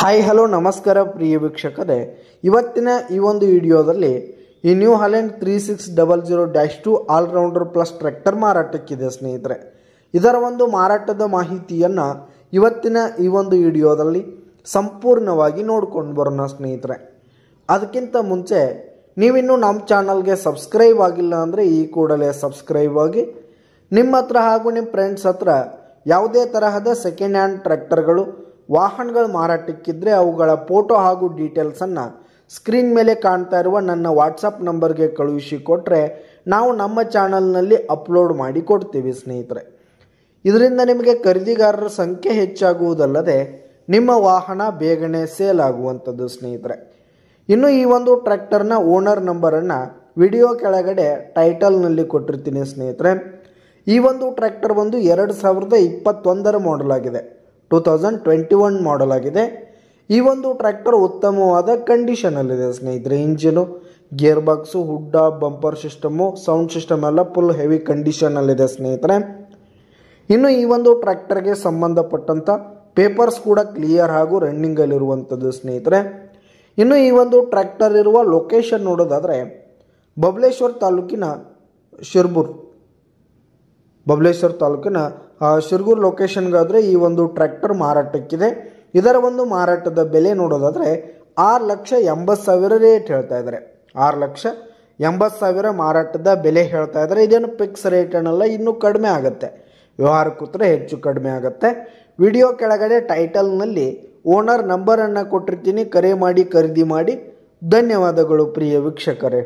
Hi hello ನಮಸ್ಕಾರ ಪ್ರಿಯ ವೀಕ್ಷಕರೇ, ಇವತ್ತಿನ ಈ ಒಂದು ವಿಡಿಯೋದಲ್ಲಿ ಈ new Holland 3600-2 allrounder plus tractor ಮಾರಾಟಕ್ಕಿದೆ ಸ್ನೇಹಿತರೆ. ಇದರ ಒಂದು ಮಾರಾಟದ ಮಾಹಿತಿಯನ್ನು ಇವತ್ತಿನ ಈ ಒಂದು ವಿಡಿಯೋದಲ್ಲಿ ಸಂಪೂರ್ಣವಾಗಿ ನೋಡ್ಕೊಂಡು ಬರೋಣ ಸ್ನೇಹಿತರೆ. ಅದಕ್ಕಿಂತ ಮುಂಚೆ ನೀವಿನ್ನೂ ನಮ್ಮ ಚಾನಲ್ಗೆ ಸಬ್ಸ್ಕ್ರೈಬ್ ಆಗಿಲ್ಲ ಅಂದರೆ ಈ ಕೂಡಲೇ ಸಬ್ಸ್ಕ್ರೈಬ್ ಆಗಿ, ನಿಮ್ಮ ಹತ್ರ ಹಾಗೂ ನಿಮ್ಮ ಫ್ರೆಂಡ್ಸ್ ಹತ್ರ ಯಾವುದೇ ತರಹದ ಸೆಕೆಂಡ್ ಹ್ಯಾಂಡ್ ಟ್ರ್ಯಾಕ್ಟರ್ಗಳು ವಾಹನಗಳು ಮಾರಾಟಕ್ಕಿದ್ರೆ ಅವುಗಳ ಫೋಟೋ ಹಾಗೂ ಡೀಟೇಲ್ಸನ್ನು ಸ್ಕ್ರೀನ್ ಮೇಲೆ ಕಾಣ್ತಾ ಇರುವ ನನ್ನ ವಾಟ್ಸಪ್ ನಂಬರ್ಗೆ ಕಳುಹಿಸಿ ಕೊಟ್ಟರೆ ನಾವು ನಮ್ಮ ಚಾನಲ್ನಲ್ಲಿ ಅಪ್ಲೋಡ್ ಮಾಡಿ ಕೊಡ್ತೀವಿ ಸ್ನೇಹಿತರೆ. ಇದರಿಂದ ನಿಮಗೆ ಖರೀದಿಗಾರರ ಸಂಖ್ಯೆ ಹೆಚ್ಚಾಗುವುದಲ್ಲದೆ ನಿಮ್ಮ ವಾಹನ ಬೇಗನೆ ಸೇಲ್ ಆಗುವಂಥದ್ದು ಸ್ನೇಹಿತರೆ. ಇನ್ನು ಈ ಒಂದು ಟ್ರ್ಯಾಕ್ಟರ್ನ ಓನರ್ ನಂಬರನ್ನು ವಿಡಿಯೋ ಕೆಳಗಡೆ ಟೈಟಲ್ನಲ್ಲಿ ಕೊಟ್ಟಿರ್ತೀನಿ ಸ್ನೇಹಿತರೆ. ಈ ಒಂದು ಟ್ರ್ಯಾಕ್ಟರ್ ಬಂದು 2021 ಮಾಡಲ್ ಆಗಿದೆ, 2021 ಮಾಡಲ್ ಆಗಿದೆ. ಈ ಒಂದು ಟ್ರ್ಯಾಕ್ಟರ್ ಉತ್ತಮವಾದ ಕಂಡೀಷನಲ್ಲಿದೆ ಸ್ನೇಹಿತರೆ. ಇಂಜಿನು, ಗೇರ್ ಬಾಕ್ಸು, ಹುಡ್ಡ, ಬಂಪರ್ ಸಿಸ್ಟಮು, ಸೌಂಡ್ ಸಿಸ್ಟಮ್ ಎಲ್ಲ ಫುಲ್ ಹೆವಿ ಕಂಡೀಷನಲ್ಲಿದೆ ಸ್ನೇಹಿತರೆ. ಇನ್ನು ಈ ಒಂದು ಟ್ರ್ಯಾಕ್ಟರ್ಗೆ ಸಂಬಂಧಪಟ್ಟಂಥ ಪೇಪರ್ಸ್ ಕೂಡ ಕ್ಲಿಯರ್ ಹಾಗೂ ರನ್ನಿಂಗಲ್ಲಿರುವಂಥದ್ದು ಸ್ನೇಹಿತರೆ. ಇನ್ನು ಈ ಒಂದು ಟ್ರ್ಯಾಕ್ಟರ್ ಇರುವ ಲೊಕೇಶನ್ ನೋಡೋದಾದರೆ ಬಬಲೇಶ್ವರ ತಾಲೂಕಿನ ಶಿರ್ಗೂರು ಲೊಕೇಶನ್ಗಾದರೆ ಈ ಒಂದು ಟ್ರ್ಯಾಕ್ಟರ್ ಮಾರಾಟಕ್ಕಿದೆ. ಇದರ ಒಂದು ಮಾರಾಟದ ಬೆಲೆ ನೋಡೋದಾದರೆ 6,80,000 ರೇಟ್ ಹೇಳ್ತಾ ಇದ್ದಾರೆ. 6,80,000 ಮಾರಾಟದ ಬೆಲೆ ಹೇಳ್ತಾ ಇದ್ದಾರೆ. ಇದೇನು ಫಿಕ್ಸ್ ರೇಟ್ ಅನ್ನಲ್ಲ, ಇನ್ನೂ ಕಡಿಮೆ ಆಗುತ್ತೆ, ವ್ಯವಹಾರ ಕೂತ್ರೆ ಹೆಚ್ಚು ಕಡಿಮೆ ಆಗುತ್ತೆ. ವಿಡಿಯೋ ಕೆಳಗಡೆ ಟೈಟಲ್ನಲ್ಲಿ ಓನರ್ ನಂಬರನ್ನು ಕೊಟ್ಟಿರ್ತೀನಿ, ಕರೆ ಮಾಡಿ ಖರೀದಿ ಮಾಡಿ. ಧನ್ಯವಾದಗಳು ಪ್ರಿಯ ವೀಕ್ಷಕರೇ.